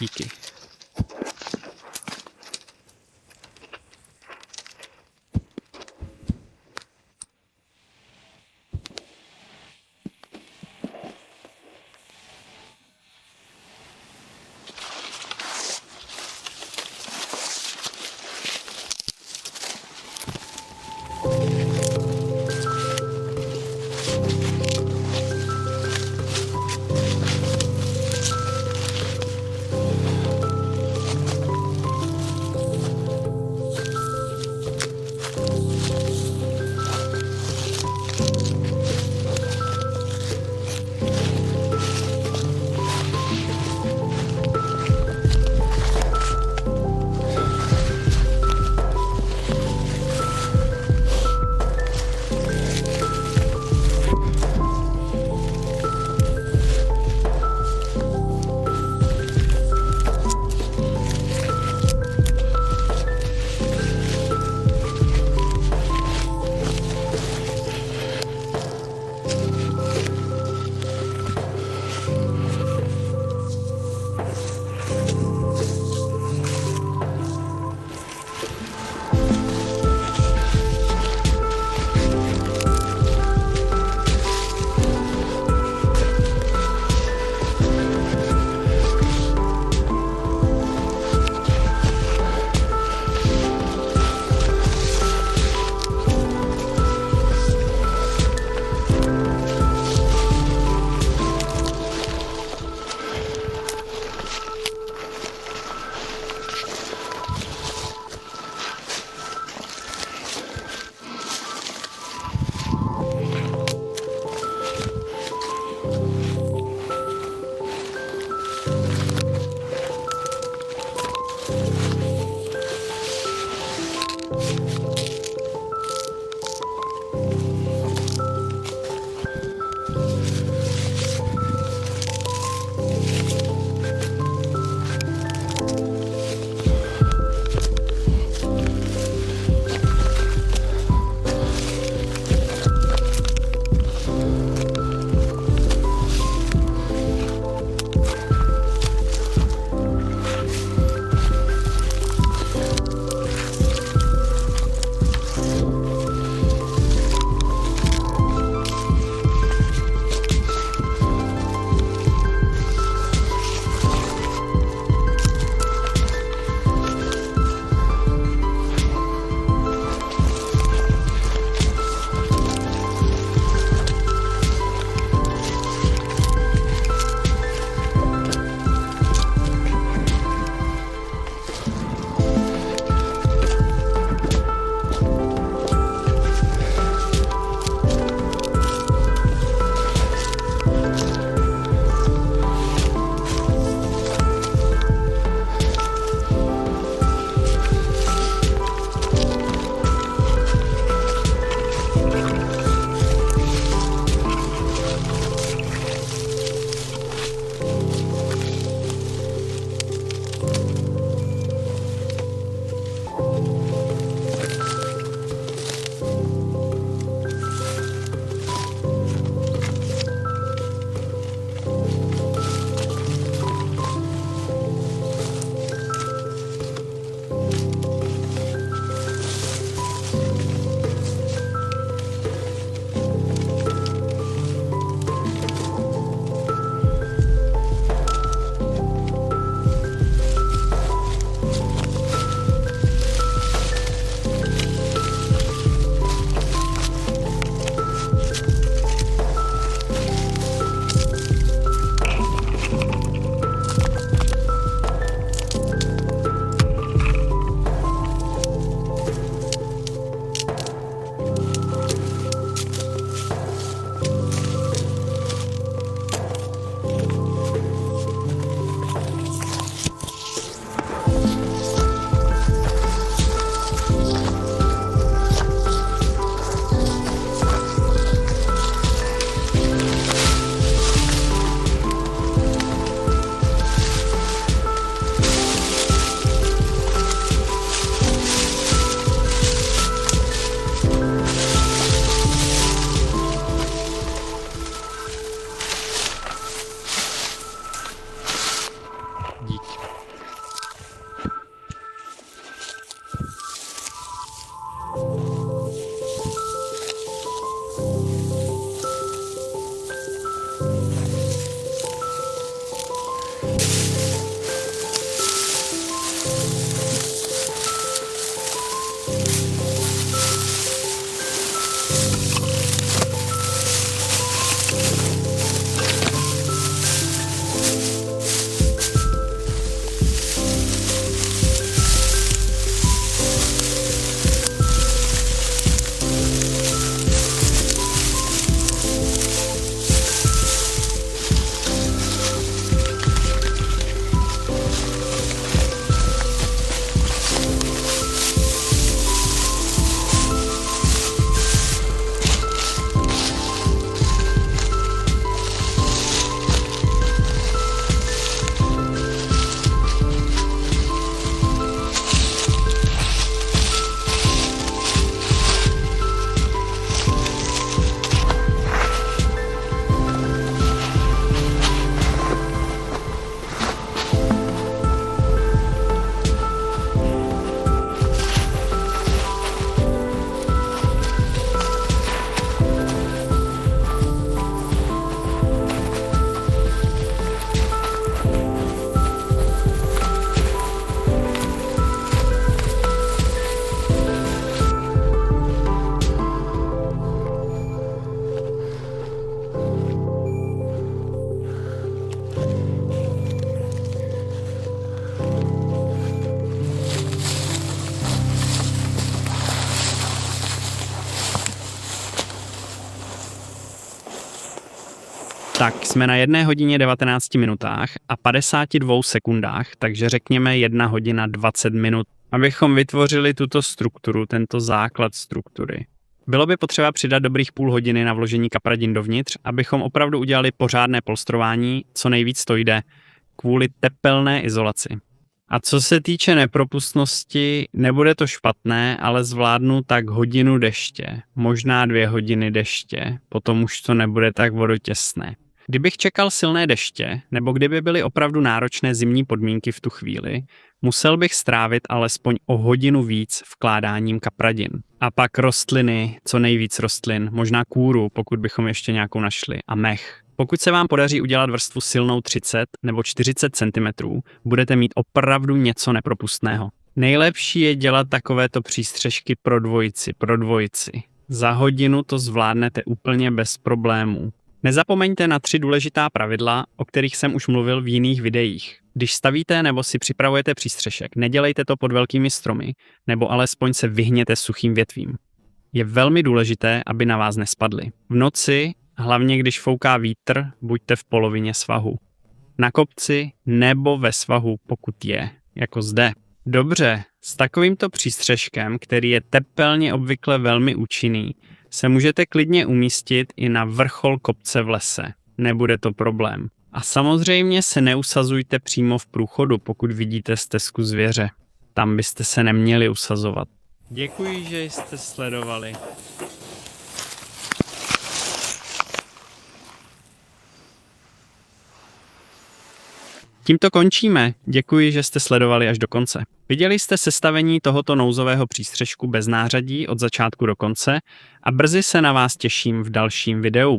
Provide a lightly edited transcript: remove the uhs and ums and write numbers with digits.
Díky. Tak, jsme na 1 hodině 19 minutách a 52 sekundách, takže řekněme 1 hodina 20 minut, abychom vytvořili tuto strukturu, tento základ struktury. Bylo by potřeba přidat dobrých půl hodiny na vložení kapradin dovnitř, abychom opravdu udělali pořádné polstrování, co nejvíc to jde, kvůli tepelné izolaci. A co se týče nepropustnosti, nebude to špatné, ale zvládnu tak hodinu deště, možná 2 hodiny deště, potom už to nebude tak vodotěsné. Kdybych čekal silné deště, nebo kdyby byly opravdu náročné zimní podmínky v tu chvíli, musel bych strávit alespoň o hodinu víc vkládáním kapradin. A pak rostliny, co nejvíc rostlin, možná kůru, pokud bychom ještě nějakou našli, a mech. Pokud se vám podaří udělat vrstvu silnou 30 nebo 40 cm, budete mít opravdu něco nepropustného. Nejlepší je dělat takovéto přístřešky pro dvojici. Za hodinu to zvládnete úplně bez problémů. Nezapomeňte na 3 důležitá pravidla, o kterých jsem už mluvil v jiných videích. Když stavíte nebo si připravujete přístřešek, nedělejte to pod velkými stromy, nebo alespoň se vyhněte suchým větvím. Je velmi důležité, aby na vás nespadly. V noci, hlavně když fouká vítr, buďte v polovině svahu. Na kopci nebo ve svahu, pokud je, jako zde. Dobře, s takovýmto přístřeškem, který je tepelně obvykle velmi účinný, se můžete klidně umístit i na vrchol kopce v lese. Nebude to problém. A samozřejmě se neusazujte přímo v průchodu, pokud vidíte stezku zvěře. Tam byste se neměli usazovat. Děkuji, že jste sledovali. Tímto končíme. Děkuji, že jste sledovali až do konce. Viděli jste sestavení tohoto nouzového přístřešku bez nářadí od začátku do konce a brzy se na vás těším v dalším videu.